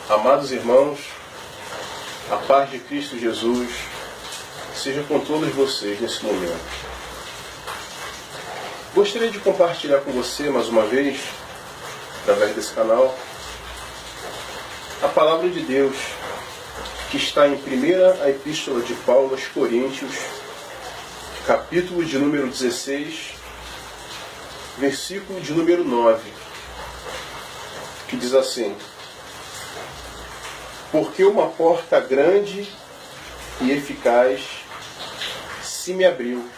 Amados irmãos, a paz de Cristo Jesus seja com todos vocês nesse momento. Gostaria de compartilhar com você mais uma vez, através desse canal, a palavra de Deus que está em primeira epístola de Paulo aos Coríntios, capítulo de número 16, versículo de número 9, que diz assim: porque uma porta grande e eficaz se me abriu,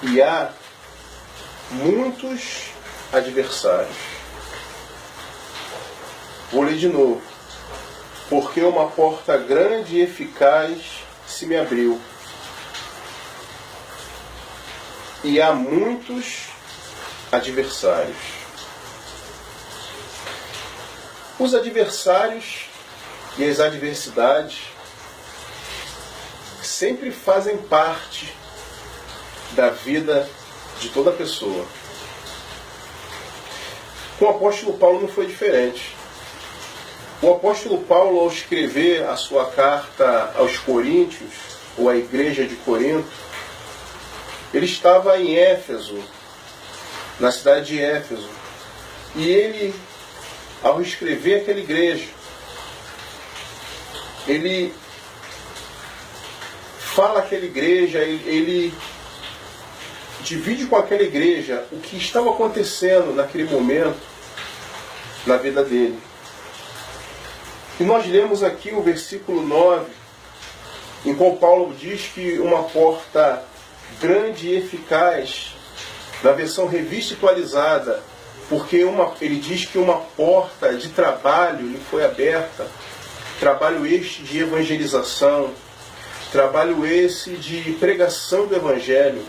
e há muitos adversários. Vou ler de novo. Porque uma porta grande e eficaz se me abriu, e há muitos adversários. Os adversários e as adversidades sempre fazem parte da vida de toda pessoa. Com o apóstolo Paulo não foi diferente. O apóstolo Paulo, ao escrever a sua carta aos Coríntios, ou à igreja de Corinto, ele estava em Éfeso, na cidade de Éfeso, e ele, ao escrever aquela igreja, ele fala àquela igreja, ele divide com aquela igreja o que estava acontecendo naquele momento na vida dele. E nós lemos aqui o versículo 9, em qual Paulo diz que uma porta grande e eficaz, na versão revista e atualizada, porque ele diz que uma porta de trabalho lhe foi aberta, trabalho este de evangelização, trabalho esse de pregação do Evangelho,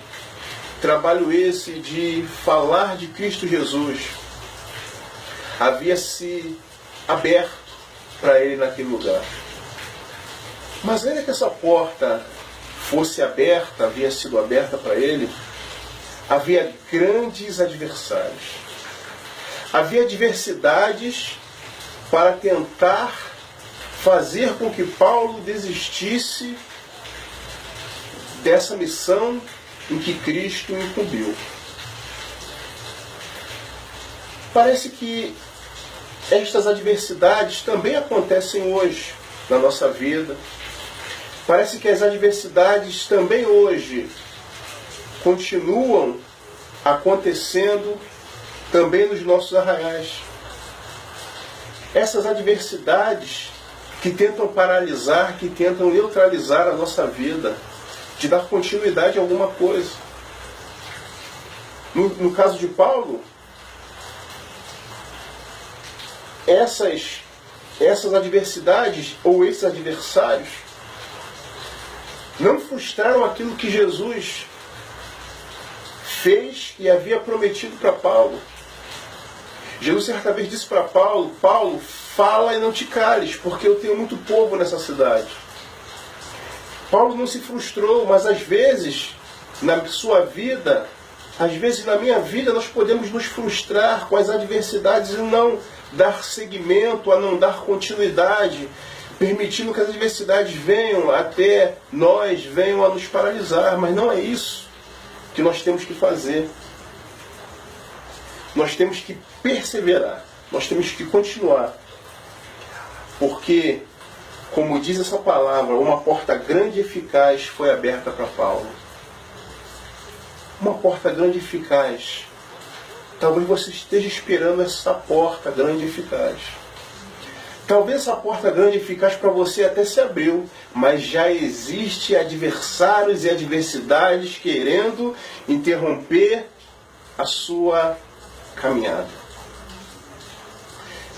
trabalho esse de falar de Cristo Jesus, havia se aberto para ele naquele lugar. Mas ainda que essa porta fosse aberta, havia sido aberta para ele, havia grandes adversários. Havia adversidades para tentar fazer com que Paulo desistisse dessa missão em que Cristo o incumbiu. Parece que estas adversidades também acontecem hoje na nossa vida. Parece que as adversidades também hoje continuam acontecendo também nos nossos arraiais. Essas adversidades que tentam paralisar, que tentam neutralizar a nossa vida, de dar continuidade a alguma coisa. No caso de Paulo, essas adversidades ou esses adversários não frustraram aquilo que Jesus fez e havia prometido para Paulo. Jesus certa vez disse para Paulo: Paulo, fala e não te cales, porque eu tenho muito povo nessa cidade. Paulo não se frustrou, mas às vezes, na sua vida, às vezes na minha vida, nós podemos nos frustrar com as adversidades e não dar seguimento, a não dar continuidade, permitindo que as adversidades venham até nós, venham a nos paralisar. Mas não é isso que nós temos que fazer. Nós temos que perseverar, nós temos que continuar. Porque, como diz essa palavra, uma porta grande e eficaz foi aberta para Paulo. Uma porta grande e eficaz. Talvez você esteja esperando essa porta grande e eficaz. Talvez essa porta grande e eficaz para você até se abriu, mas já existe adversários e adversidades querendo interromper a sua caminhada.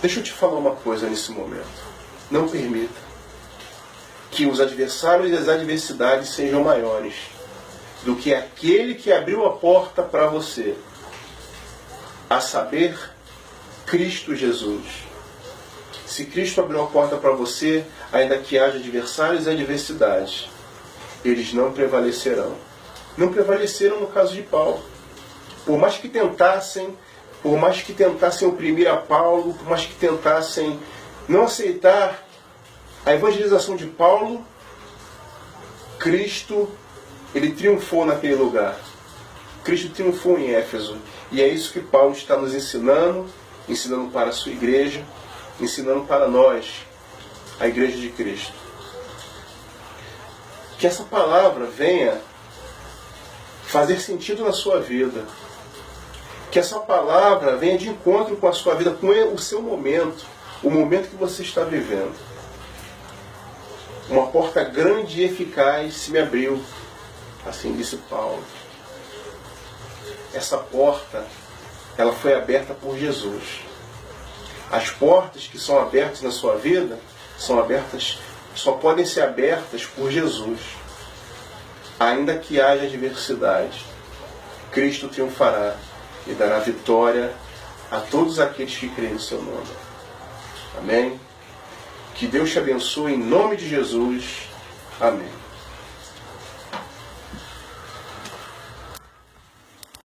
Deixa eu te falar uma coisa nesse momento. Não permita que os adversários e as adversidades sejam maiores do que aquele que abriu a porta para você, a saber, Cristo Jesus. Se Cristo abriu a porta para você, ainda que haja adversários e adversidades, eles não prevalecerão. Não prevaleceram no caso de Paulo. Por mais que tentassem por mais que tentassem oprimir a Paulo, por mais que tentassem não aceitar a evangelização de Paulo, Cristo, ele triunfou naquele lugar. Cristo triunfou em Éfeso. E é isso que Paulo está nos ensinando, ensinando para a sua igreja, ensinando para nós, a igreja de Cristo. Que essa palavra venha fazer sentido na sua vida. Que essa palavra venha de encontro com a sua vida, com o seu momento, o momento que você está vivendo. Uma porta grande e eficaz se me abriu, assim disse Paulo. Essa porta, ela foi aberta por Jesus. As portas que são abertas na sua vida, são abertas, só podem ser abertas por Jesus. Ainda que haja adversidade, Cristo triunfará e dará vitória a todos aqueles que creem no seu nome. Amém? Que Deus te abençoe em nome de Jesus. Amém.